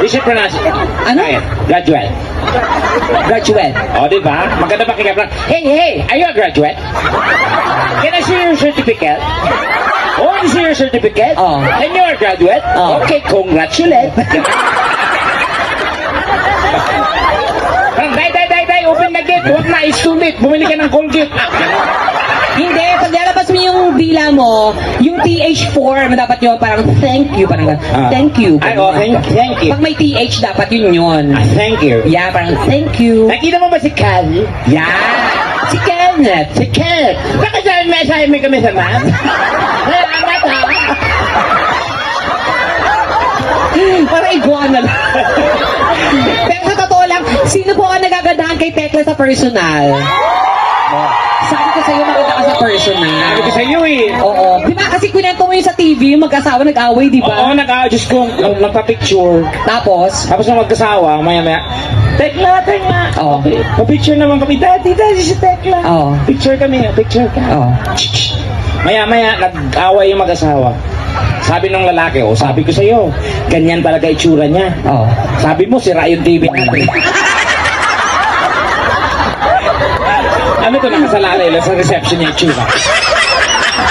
Is it pronounced? Ano? Graduate. Graduate. O, di ba? Maganda pa kaya. Hey, are you a graduate? Can I see your certificate? Oh, I see your certificate? Oh. And you're a graduate? Oh. Okay, congratulate. Parang, day, open na gate. Huwag na isulit. Bumili ka ng Colgate. Hindi, pag lalabas mo yung dila mo, yung TH4, dapat yun parang thank you, parang thank you. Ay, oh, thank you. Pag may TH, dapat yun. Thank you. Yeah, parang thank you. Nakita mo ba si Cal? Yeah. Si Kenneth. Si Cal. Bakit saan may assignment kami sa ma'am? Salamat ha. Parang iguana lang. Pero sa totoo lang, sino po ang nagagandahan kay Tekla sa personal? Sabi ko sa'yo, maganda ka sa personal. Sabi ko sa iyo eh. Oo. Di ba kasi kwento mo yun sa TV, yung mag-asawa nag-away, di ba? Oo, nag-adjust ko. Nagpa-picture. Tapos, Tapos nung mag-asawa, maya-maya, Tekla. Oo. Pa-picture naman kami. Daddy, si Tekla. Oo. Picture kami, picture ka. Oo. Maya-maya, nag-away yung mag-asawa. Sabi nung lalaki, sabi ko sa'yo, ganyan talaga itsura niya. Oo. Sabi mo, sira yung TV natin. Ano to, nakasalalay lang sa reception niya itsura.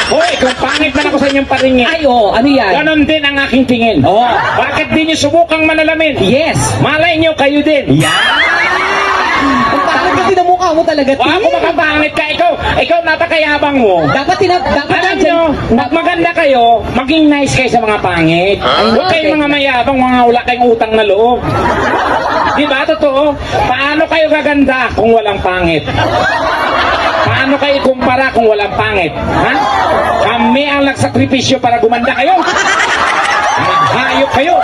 Hoy, kung pangit man ako sa inyong paringin, Ay, ano yan? ganon din ang aking tingin. Oo. Bakit di niyo subukang manalamin? Yes. Malay niyo, kayo din. Ang pangit kasi na mukha mo talaga, Wala ko makapangit ka. Ikaw napakayabang mo. Dapat Alam nyo, maganda kayo, maging nice kayo sa mga pangit. Huwag kayong mga mayabang, mga wala kayong utang na loob. Di ba, totoo? Paano kayo gaganda kung walang pangit? Paano kayo kumpara kung walang pangit? Ha? Kami ang nagsakripisyo para gumanda kayo. Hayop kayo.